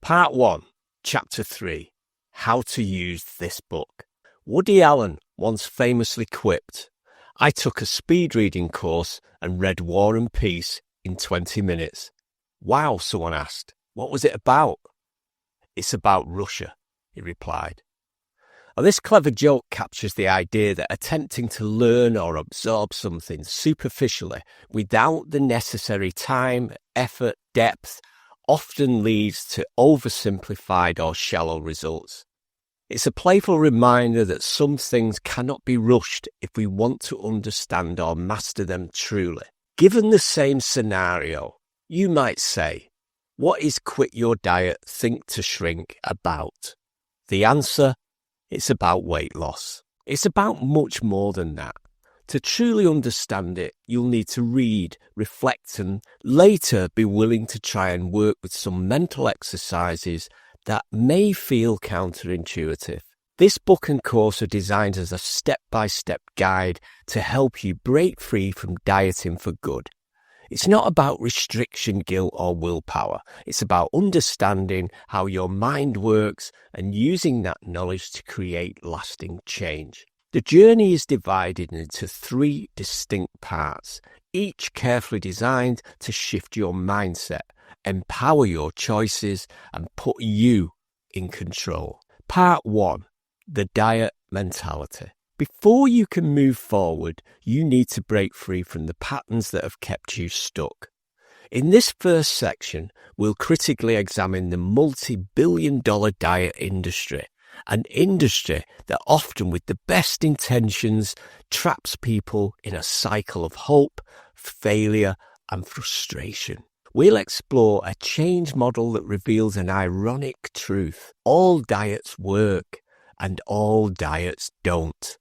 Part 1, Chapter 3, How to Use This Book. Woody Allen once famously quipped, "I took a speed reading course and read War and Peace in 20 minutes. Wow, someone asked. What was it about? It's about Russia, he replied. Now, this clever joke captures the idea that attempting to learn or absorb something superficially without the necessary time, effort, depth, often leads to oversimplified or shallow results. It's a playful reminder that some things cannot be rushed if we want to understand or master them truly. Given the same scenario, you might say, what is Quit Your Diet, Think to Shrink about? The answer, it's about weight loss. It's about much more than that. To truly understand it, you'll need to read, reflect, and later be willing to try and work with some mental exercises that may feel counterintuitive. This book and course are designed as a step-by-step guide to help you break free from dieting for good. It's not about restriction, guilt, or willpower. It's about understanding how your mind works and using that knowledge to create lasting change. The journey is divided into 3 distinct parts, each carefully designed to shift your mindset, empower your choices, and put you in control. Part 1, the diet mentality. Before you can move forward, you need to break free from the patterns that have kept you stuck. In this first section, we'll critically examine the multi-billion-dollar diet industry, an industry that often with the best intentions traps people in a cycle of hope, failure, and frustration. We'll explore a change model that reveals an ironic truth. All diets work, and all diets don't.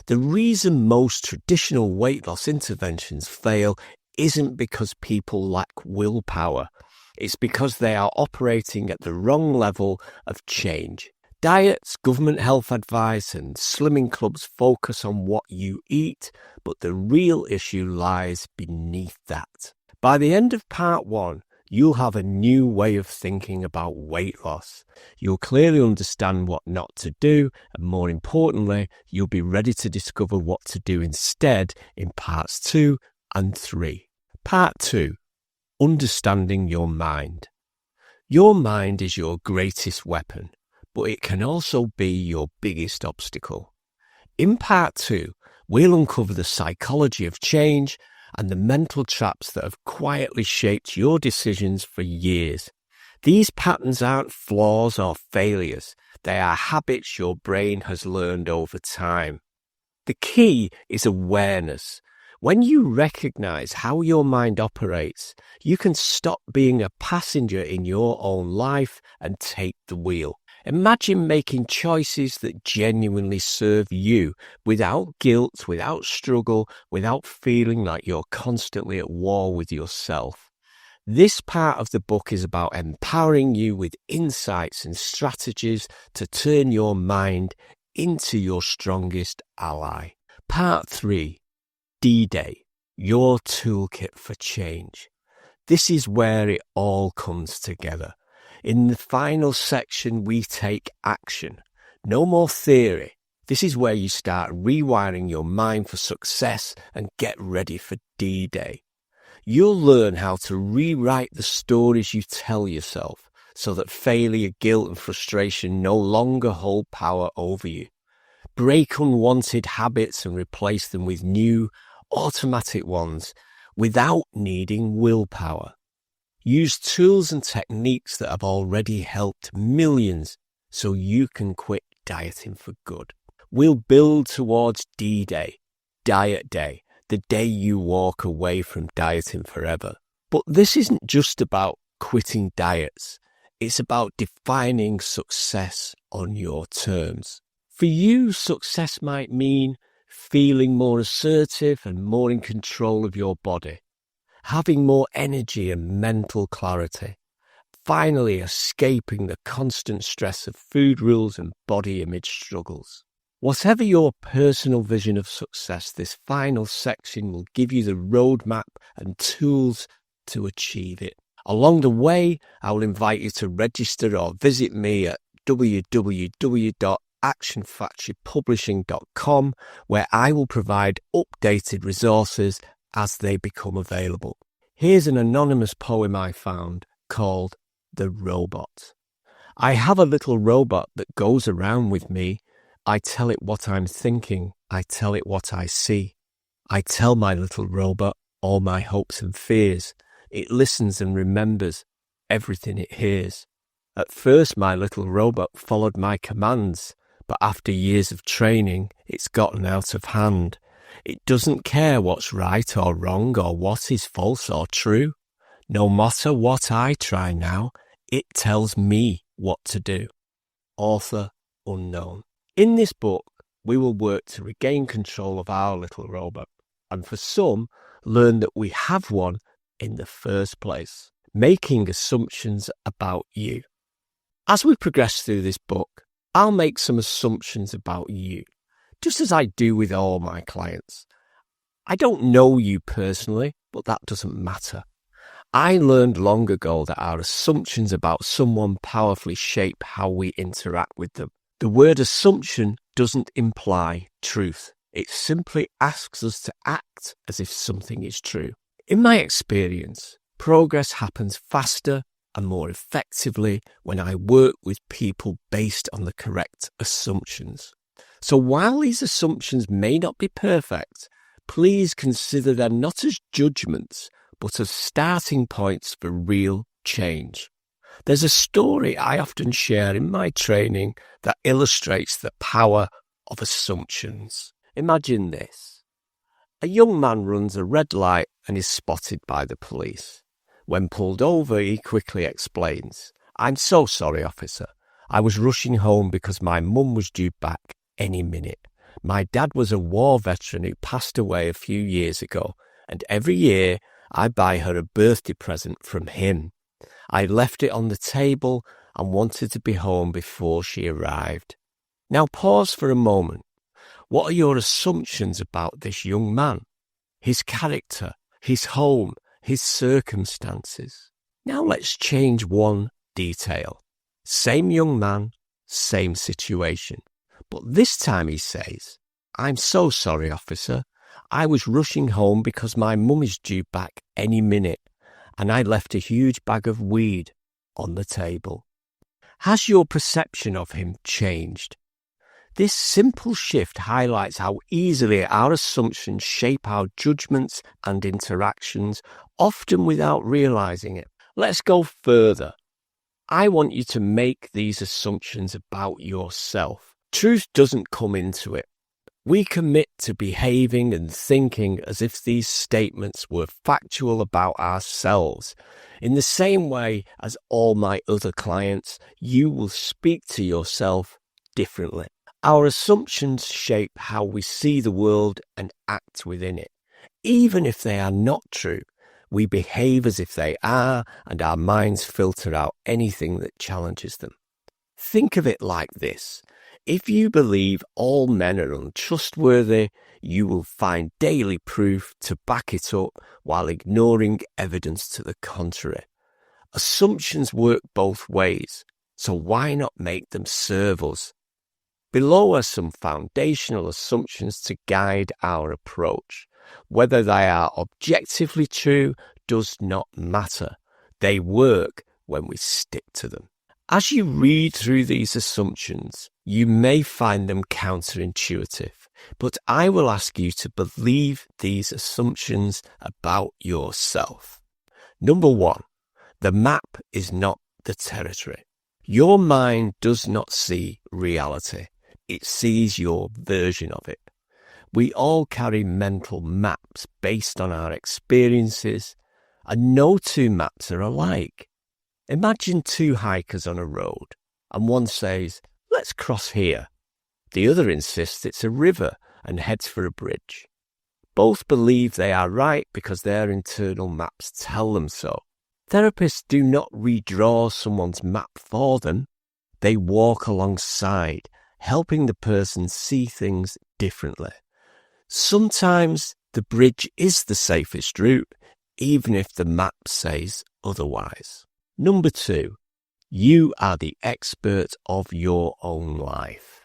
The reason most traditional weight loss interventions fail isn't because people lack willpower. It's because they are operating at the wrong level of change. Diets, government health advice, and slimming clubs focus on what you eat, but the real issue lies beneath that. By the end of part 1, you'll have a new way of thinking about weight loss. You'll clearly understand what not to do, and more importantly, you'll be ready to discover what to do instead in parts 2 and 3. Part 2, Understanding Your Mind. Your mind is your greatest weapon, but it can also be your biggest obstacle. In part 2, we'll uncover the psychology of change and the mental traps that have quietly shaped your decisions for years. These patterns aren't flaws or failures. They are habits your brain has learned over time. The key is awareness. When you recognize how your mind operates, you can stop being a passenger in your own life and take the wheel. Imagine making choices that genuinely serve you without guilt, without struggle, without feeling like you're constantly at war with yourself. This part of the book is about empowering you with insights and strategies to turn your mind into your strongest ally. Part 3, D-Day, your toolkit for change. This is where it all comes together. In the final section, we take action. No more theory. This is where you start rewiring your mind for success and get ready for D-Day. You'll learn how to rewrite the stories you tell yourself so that failure, guilt, and frustration no longer hold power over you. Break unwanted habits and replace them with new, automatic ones without needing willpower. Use tools and techniques that have already helped millions so you can quit dieting for good. We'll build towards D-Day, Diet Day, the day you walk away from dieting forever. But this isn't just about quitting diets. It's about defining success on your terms. For you, success might mean feeling more assertive and more in control of your body, having more energy and mental clarity, finally escaping the constant stress of food rules and body image struggles. Whatever your personal vision of success, this final section will give you the roadmap and tools to achieve it. Along the way, I will invite you to register or visit me at www.actionfactorypublishing.com, where I will provide updated resources as they become available. Here's an anonymous poem I found called The Robot. I have a little robot that goes around with me. I tell it what I'm thinking. I tell it what I see. I tell my little robot all my hopes and fears. It listens and remembers everything it hears. At first, my little robot followed my commands, but after years of training, it's gotten out of hand. It doesn't care what's right or wrong or what is false or true. No matter what I try now, it tells me what to do. Author unknown. In this book, we will work to regain control of our little robot, and for some, learn that we have one in the first place, making assumptions about you. As we progress through this book, I'll make some assumptions about you, just as I do with all my clients. I don't know you personally, but that doesn't matter. I learned long ago that our assumptions about someone powerfully shape how we interact with them. The word assumption doesn't imply truth. It simply asks us to act as if something is true. In my experience, progress happens faster and more effectively when I work with people based on the correct assumptions. So while these assumptions may not be perfect, please consider them not as judgments, but as starting points for real change. There's a story I often share in my training that illustrates the power of assumptions. Imagine this. A young man runs a red light and is spotted by the police. When pulled over, he quickly explains, "I'm so sorry, officer. I was rushing home because my mum was due back any minute. My dad was a war veteran who passed away a few years ago, and every year I buy her a birthday present from him. I left it on the table and wanted to be home before she arrived." Now pause for a moment. What are your assumptions about this young man? His character, his home, his circumstances. Now let's change one detail. Same young man, same situation. But this time he says, "I'm so sorry, officer. I was rushing home because my mum is due back any minute, and I left a huge bag of weed on the table." Has your perception of him changed? This simple shift highlights how easily our assumptions shape our judgments and interactions, often without realizing it. Let's go further. I want you to make these assumptions about yourself. Truth doesn't come into it. We commit to behaving and thinking as if these statements were factual about ourselves. In the same way as all my other clients, you will speak to yourself differently. Our assumptions shape how we see the world and act within it. Even if they are not true, we behave as if they are, and our minds filter out anything that challenges them. Think of it like this. If you believe all men are untrustworthy, you will find daily proof to back it up while ignoring evidence to the contrary. Assumptions work both ways, so why not make them serve us? Below are some foundational assumptions to guide our approach. Whether they are objectively true does not matter. They work when we stick to them. As you read through these assumptions, you may find them counterintuitive, but I will ask you to believe these assumptions about yourself. Number one, the map is not the territory. Your mind does not see reality. It sees your version of it. We all carry mental maps based on our experiences, and no two maps are alike. Imagine two hikers on a road, and one says, "Let's cross here." The other insists it's a river and heads for a bridge. Both believe they are right because their internal maps tell them so. Therapists do not redraw someone's map for them. They walk alongside, helping the person see things differently. Sometimes the bridge is the safest route. even if the map says otherwise. Number 2, you are the expert of your own life.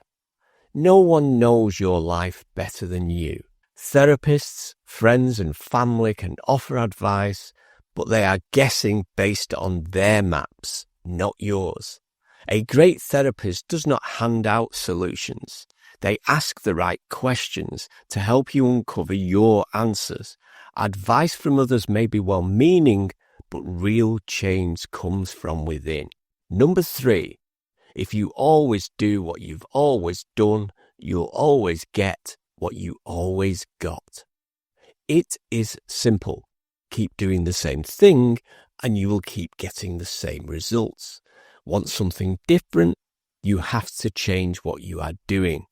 No one knows your life better than you. Therapists, friends and family can offer advice, but they are guessing based on their maps, not yours. A great therapist does not hand out solutions. They ask the right questions to help you uncover your answers. Advice from others may be well-meaning, but real change comes from within. Number 3, if you always do what you've always done, you'll always get what you always got. It is simple. Keep doing the same thing and you will keep getting the same results. Want something different? You have to change what you are doing.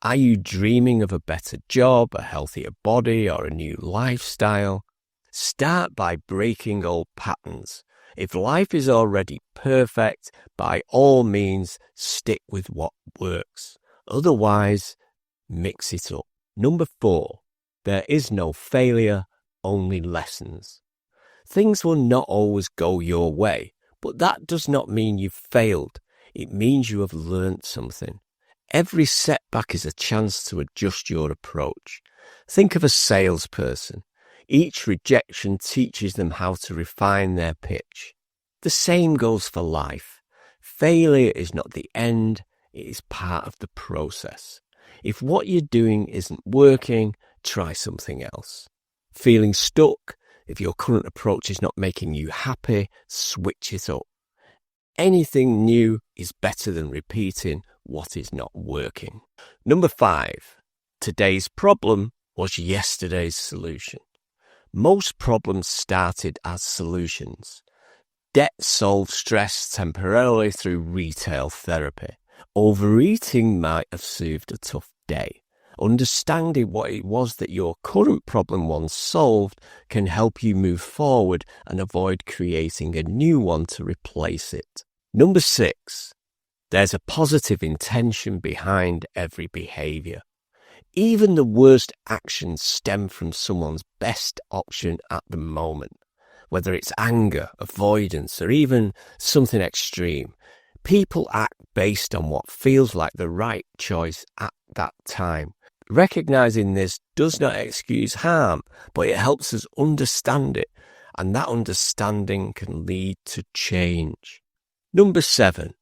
Are you dreaming of a better job, a healthier body, or a new lifestyle? Start by breaking old patterns. If life is already perfect, by all means, stick with what works. Otherwise, mix it up. Number 4, there is no failure, only lessons. Things will not always go your way, but that does not mean you've failed. It means you have learnt something. Every setback is a chance to adjust your approach. Think of a salesperson. Each rejection teaches them how to refine their pitch. The same goes for life. Failure is not the end, it is part of the process. If what you're doing isn't working, try something else. Feeling stuck? If your current approach is not making you happy, switch it up. Anything new is better than repeating what is not working. Number 5, today's problem was yesterday's solution. Most problems started as solutions. Debt solved stress temporarily through retail therapy. Overeating might have soothed a tough day. Understanding what it was that your current problem once solved can help you move forward and avoid creating a new one to replace it. Number 6, there's a positive intention behind every behaviour. Even the worst actions stem from someone's best option at the moment. Whether it's anger, avoidance, or even something extreme, people act based on what feels like the right choice at that time. Recognizing this does not excuse harm, but it helps us understand it, and that understanding can lead to change. Number 7,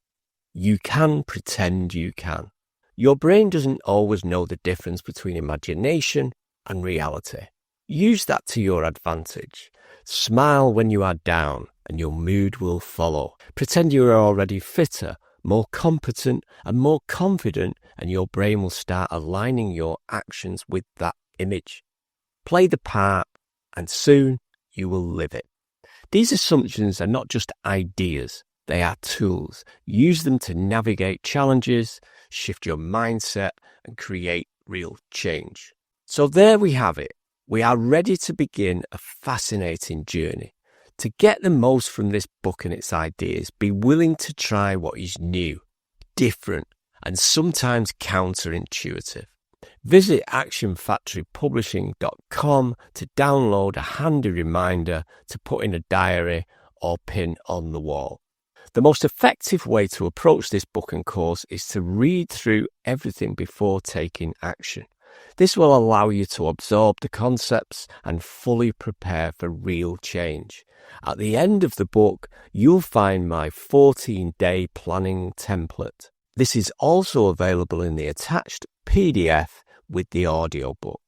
you can pretend you can. Your brain doesn't always know the difference between imagination and reality. Use that to your advantage. Smile when you are down and your mood will follow. Pretend you are already fitter, more competent and more confident, and your brain will start aligning your actions with that image. Play the part and soon you will live it. These assumptions are not just ideas, they are tools. Use them to navigate challenges, shift your mindset and create real change. So there we have it. We are ready to begin a fascinating journey. To get the most from this book and its ideas, be willing to try what is new, different, and sometimes counterintuitive. Visit actionfactorypublishing.com to download a handy reminder to put in a diary or pin on the wall. The most effective way to approach this book and course is to read through everything before taking action. This will allow you to absorb the concepts and fully prepare for real change. At the end of the book, you'll find my 14-day planning template. This is also available in the attached PDF with the audiobook.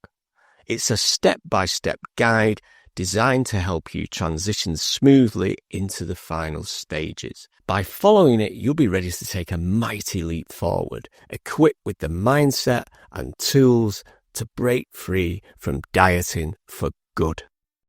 It's a step-by-step guide designed to help you transition smoothly into the final stages. By following it, you'll be ready to take a mighty leap forward, equipped with the mindset and tools to break free from dieting for good.